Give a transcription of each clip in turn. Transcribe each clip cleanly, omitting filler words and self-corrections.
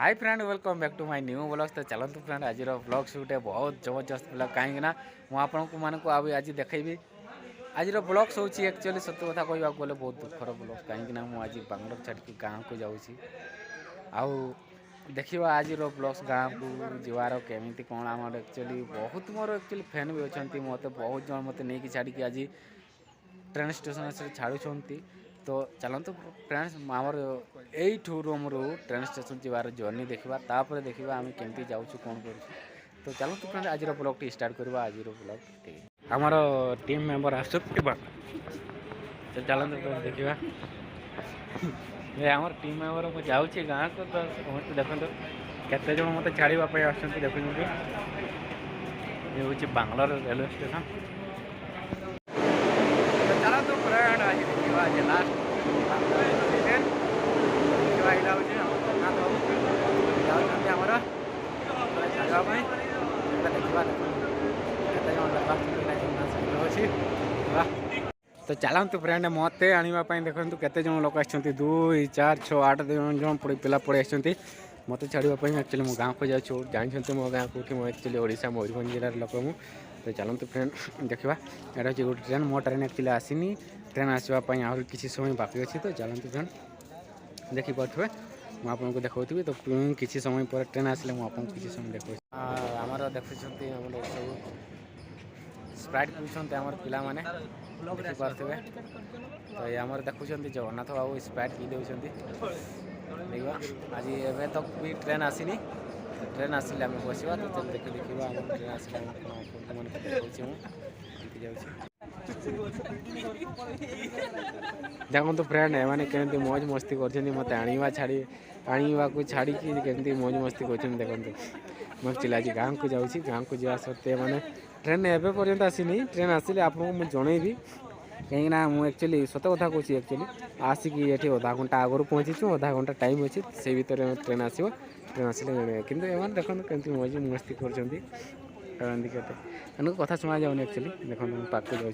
Hi friend welcome back to my new blogs. तो चलतु friend आज ब्लॉग शूट है बहुत जबरदस्त ब्लॉग कहीं मुझे आपको आज देखी आज ब्लॉग्स हो एक्चुअली सत्य कथा कहवा गले बहुत दुखर ब्लॉग कहीं आज बांगलोर छाड़ी गाँव को जाऊँगी आउ देखा आज ब्लॉग्स गाँव को जीवार केमी कौन आम एक्चुअली बहुत मोर एक्चुअली फैन भी अच्छा मत बहुत जन मत नहीं छाड़ी आज ट्रेन स्टेशन से छाड़ुंट तो चलतु फ्रेंड्स आमर यू रूम रू ट्रेन स्टेशन जीवार जर्नी देखा तापर देखा आम केमती जाऊँ कौन कर तो चलतु फ्रेंड आज ब्लॉग टी स्टार्ट करवा आज ब्लॉग आमर टीम मेंबर आस तो चलतु फ्रेंड देखा आमर टीम मेंबर मुझे जाऊँगी गाँव को तो समस्त देखते केते जन मत छाड़ापी आस देखते ये हूँ बांग्लोर रेलवे स्टेशन। चलतु फ्रेंड आज देखा आज लास्ट तो चलतु फ्रेंड मत आने देखते केते जन लोक आछंती 2 4 6 8 जन पिला पड़े आछंती मत छाड़ापी एक्चुअली मो गाँव को जाऊँ जानते मो गाँव कौटी मुझे एक्चुअली ओडिशा मयूरभंज जिलार लोक मु तो चलतु फ्रेंड देखा यहाँ हूँ गोटे ट्रेन मो ट्रेन एक्चुअली आसनी ट्रेन आसवाई आहरी किसी समय बाकी अच्छी तो चलतु फ्रेंड देखिपे मुझे देखी तो किसी समय पर ट्रेन आसिले मुझे किसी समय देखो आमर देखुं सब स्प्राइट पीछे आमर पिला माने देखिपे तो ये आमर देखुं जगन्नाथ बाबू स्प्राइट पी दे देखा आज एवं तक भी ट्रेन आसनी ट्रेन आसिले आम बसवा तो देखा आम ट्रेन आसिले देखो तो फ्रेंड एमाने केमती मौज मस्ती कर मत आने छाड़ी केमती मौज मस्ती कर देखते मैं एक्चुअली आज गाँव को जाऊँगी गाँव को जा सत्ते मैंने ट्रेन एवं पर्यंत आसनी ट्रेन आसिले आपको मुझे जनईबी कहीं मुझे एक्चुअली सत कथा कहूँ एक्चुअली आसिक ये अधा घंटा आगुरी पहुँची अधा घंटा टाइम अच्छी से भितर ट्रेन आसो ट्रेन आसिले जाने कि देखो केमती मौज मस्ती कर कथा शुणा जाऊनी एक्चुअली देखो पाक को जाऊँ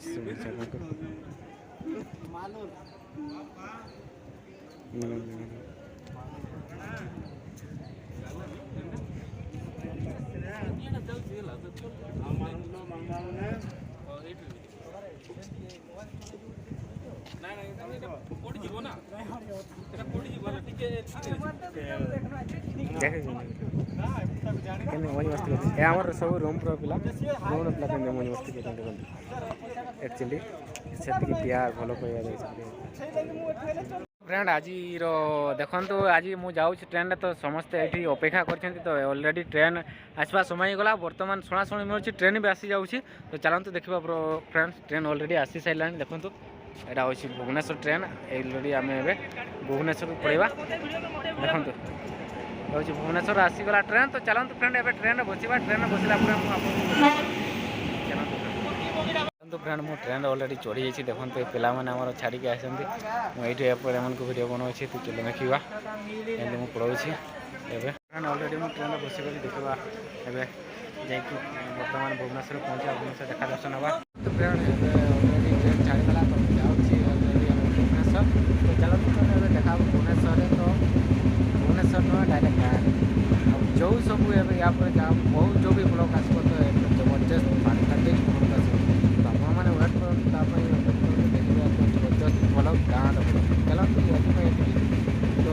मौज मस्ती आमर सब रूम पिला रूम पिला मौज मस्ती एक्चुअली से प्यार भल कह फ्रेंड आज देखो आज मुझे जाऊँ ट्रेन तो समस्ते ये अपेक्षा कर ऑलरेडी ट्रेन आसवा समय गला बर्तमान शुणाशुणी मिलूँ ट्रेन भी आसी जाऊँगी तो चलतु देखा फ्रेंड्स ट्रेन ऑलरेडी आसी सारे देखो यहाँ हूँ भुवनेश्वर ट्रेन ऑलरेडी आम ए भुवनेश्वर पड़ेगा देखो हूँ भुवनेश्वर आसीगला ट्रेन तो चलतु फ्रेंड ए ट्रेन बसवा ट्रेन बसला तो फ्रेंड मो ट्रेन ऑलरेडी चढ़ी जाइए देखते पिला मैंने छाड़ी आसती मुझे वीडियो बनाऊँ तो चलो देखा एमती मुझे पढ़ाऊँगी एवं फ्रेंड ऑलरेडी मुझे ट्रेन बसिक देखा एवं जा बर्तमान भुवनेश्वर पहुँचा भुवनेश्वर देखा दर्शन हवा तो फ्रेंड ऑलरेडी ट्रेन छाड़ीगला तो जाऊँगी भुवनेश्वर तो चलते देखा भुवनेश्वर तो भुवनेश्वर नुह डायरेक्ट गाँव जो सब या बहुत जो भी ब्लॉग आसो तो जबरदस्त फैंटास्टिक ब्लॉग आसो तो आपने वेट कर देखिए जबरदस्त ब्लॉग गाँव चलते तो